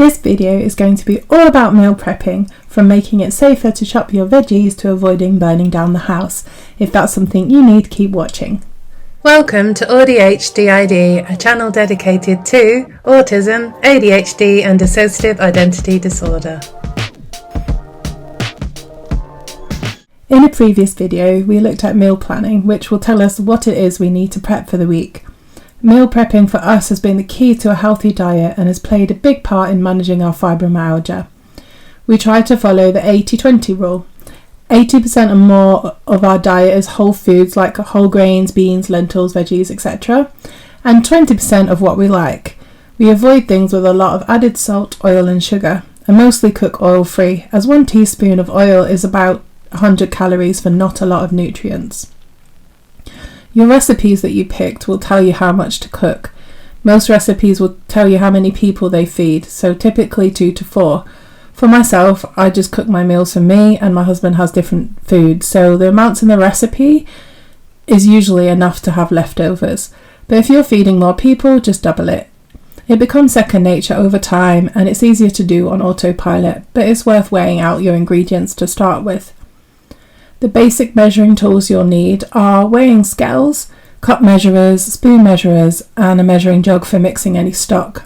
This video is going to be all about meal prepping, from making it safer to chop your veggies to avoiding burning down the house. If that's something you need, keep watching. Welcome to AuDHDID, a channel dedicated to autism, ADHD and dissociative identity disorder. In a previous video, we looked at meal planning, which will tell us what it is we need to prep for the week. Meal prepping for us has been the key to a healthy diet and has played a big part in managing our fibromyalgia. We try to follow the 80-20 rule. 80% or more of our diet is whole foods like whole grains, beans, lentils, veggies, etc. And 20% of what we like. We avoid things with a lot of added salt, oil and sugar, and mostly cook oil-free, as 1 teaspoon of oil is about 100 calories for not a lot of nutrients. Your recipes that you picked will tell you how much to cook. Most recipes will tell you how many people they feed, so typically 2 to 4. For myself, I just cook my meals for me, and my husband has different foods, so the amounts in the recipe is usually enough to have leftovers. But if you're feeding more people, just double it. It becomes second nature over time, and it's easier to do on autopilot, but it's worth weighing out your ingredients to start with. The basic measuring tools you'll need are weighing scales, cup measurers, spoon measurers, and a measuring jug for mixing any stock.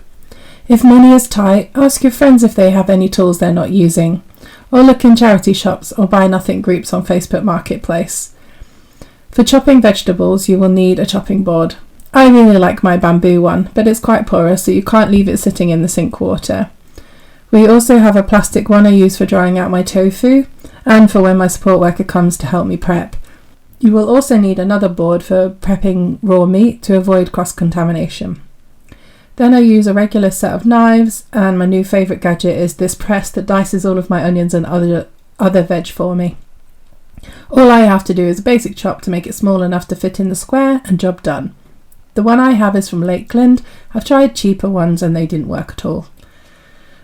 If money is tight, ask your friends if they have any tools they're not using, or look in charity shops or buy nothing groups on Facebook Marketplace. For chopping vegetables, you will need a chopping board. I really like my bamboo one, but it's quite porous, so you can't leave it sitting in the sink water. We also have a plastic one I use for drying out my tofu, and for when my support worker comes to help me prep. You will also need another board for prepping raw meat to avoid cross-contamination. Then I use a regular set of knives, and my new favourite gadget is this press that dices all of my onions and other veg for me. All I have to do is a basic chop to make it small enough to fit in the square, and job done. The one I have is from Lakeland. I've tried cheaper ones and they didn't work at all.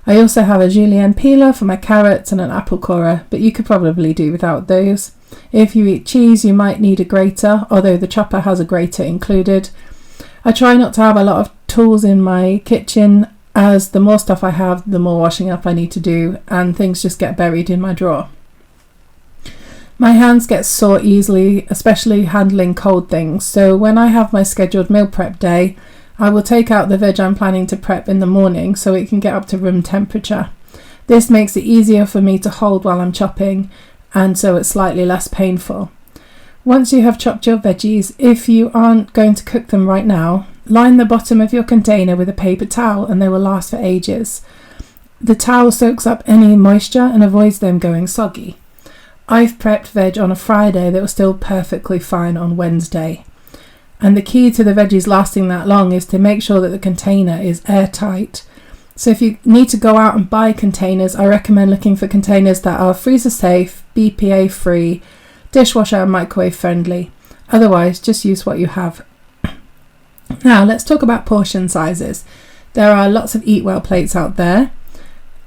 I also have a julienne peeler for my carrots and an apple corer, but you could probably do without those. If you eat cheese, you might need a grater, although the chopper has a grater included. I try not to have a lot of tools in my kitchen, as the more stuff I have, the more washing up I need to do, and things just get buried in my drawer. My hands get sore easily, especially handling cold things, so when I have my scheduled meal prep day, I will take out the veg I'm planning to prep in the morning so it can get up to room temperature. This makes it easier for me to hold while I'm chopping, and so it's slightly less painful. Once you have chopped your veggies, if you aren't going to cook them right now, line the bottom of your container with a paper towel and they will last for ages. The towel soaks up any moisture and avoids them going soggy. I've prepped veg on a Friday that was still perfectly fine on Wednesday. And the key to the veggies lasting that long is to make sure that the container is airtight. So if you need to go out and buy containers, I recommend looking for containers that are freezer safe, BPA free, dishwasher and microwave friendly. Otherwise, just use what you have. Now let's talk about portion sizes. There are lots of eat well plates out there,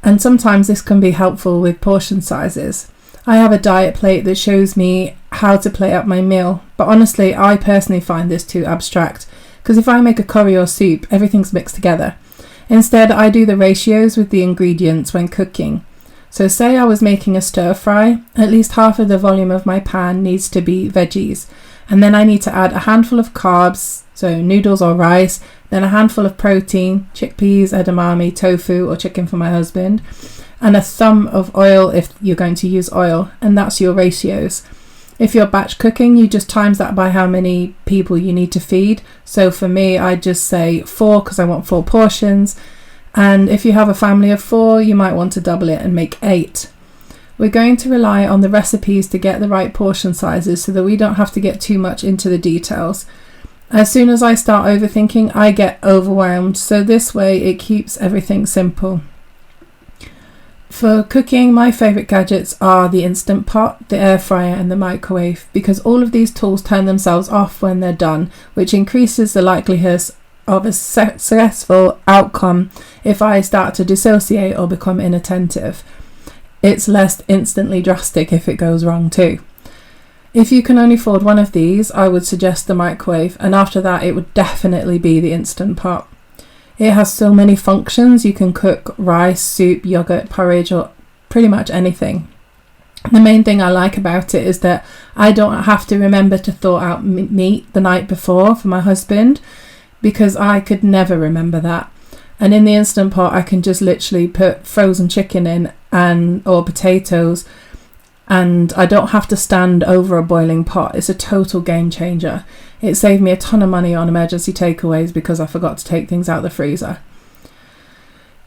and sometimes this can be helpful with portion sizes. I have a diet plate that shows me how to plate up my meal, but honestly I personally find this too abstract, because if I make a curry or soup, everything's mixed together. Instead, I do the ratios with the ingredients when cooking. So say I was making a stir fry, at least half of the volume of my pan needs to be veggies, and then I need to add a handful of carbs, so noodles or rice, then a handful of protein, chickpeas, edamame, tofu or chicken for my husband, and a thumb of oil if you're going to use oil, and that's your ratios. If you're batch cooking, you just times that by how many people you need to feed. So for me, I just say 4 because I want 4 portions, and if you have a family of 4, you might want to double it and make 8. We're going to rely on the recipes to get the right portion sizes so that we don't have to get too much into the details. As soon as I start overthinking, I get overwhelmed, so this way it keeps everything simple. For cooking, my favourite gadgets are the Instant Pot, the air fryer and the microwave, because all of these tools turn themselves off when they're done, which increases the likelihood of a successful outcome if I start to dissociate or become inattentive. It's less instantly drastic if it goes wrong too. If you can only afford one of these, I would suggest the microwave, and after that it would definitely be the Instant Pot. It has so many functions. You can cook rice, soup, yogurt, porridge, or pretty much anything. The main thing I like about it is that I don't have to remember to thaw out meat the night before for my husband, because I could never remember that. And in the Instant Pot, I can just literally put frozen chicken in or potatoes, and I don't have to stand over a boiling pot. It's a total game changer. It saved me a ton of money on emergency takeaways because I forgot to take things out the freezer.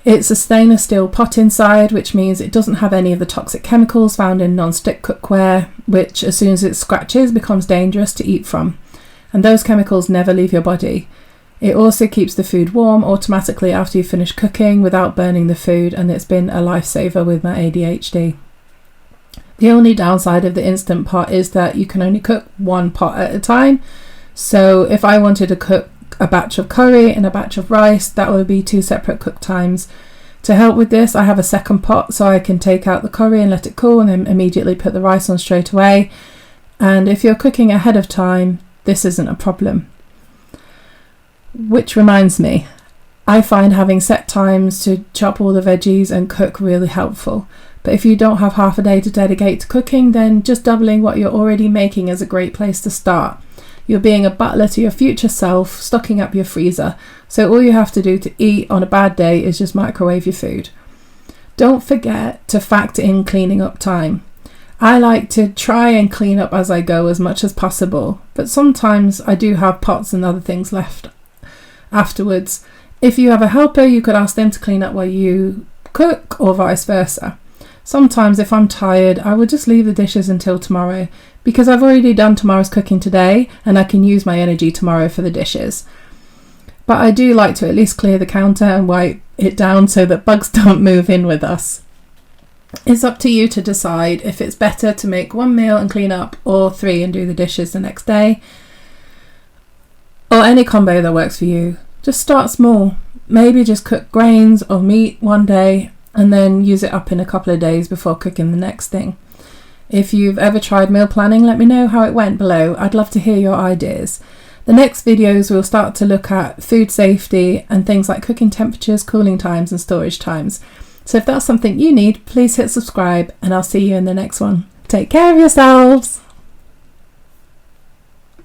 It's a stainless steel pot inside, which means it doesn't have any of the toxic chemicals found in non-stick cookware, which as soon as it scratches becomes dangerous to eat from. And those chemicals never leave your body. It also keeps the food warm automatically after you finish cooking without burning the food, and it's been a lifesaver with my ADHD. The only downside of the Instant Pot is that you can only cook one pot at a time. So if I wanted to cook a batch of curry and a batch of rice, that would be 2 separate cook times. To help with this, I have a second pot so I can take out the curry and let it cool and then immediately put the rice on straight away. And if you're cooking ahead of time, this isn't a problem. Which reminds me, I find having set times to chop all the veggies and cook really helpful. But if you don't have half a day to dedicate to cooking, then just doubling what you're already making is a great place to start. You're being a butler to your future self, stocking up your freezer. So all you have to do to eat on a bad day is just microwave your food. Don't forget to factor in cleaning up time. I like to try and clean up as I go as much as possible, but sometimes I do have pots and other things left afterwards. If you have a helper, you could ask them to clean up while you cook, or vice versa. Sometimes if I'm tired, I would just leave the dishes until tomorrow, because I've already done tomorrow's cooking today and I can use my energy tomorrow for the dishes. But I do like to at least clear the counter and wipe it down so that bugs don't move in with us. It's up to you to decide if it's better to make 1 meal and clean up, or 3 and do the dishes the next day, or any combo that works for you. Just start small. Maybe just cook grains or meat one day and then use it up in a couple of days before cooking the next thing. If you've ever tried meal planning, let me know how it went below. I'd love to hear your ideas. The next videos will start to look at food safety and things like cooking temperatures, cooling times and storage times. So if that's something you need, please hit subscribe and I'll see you in the next one. Take care of yourselves.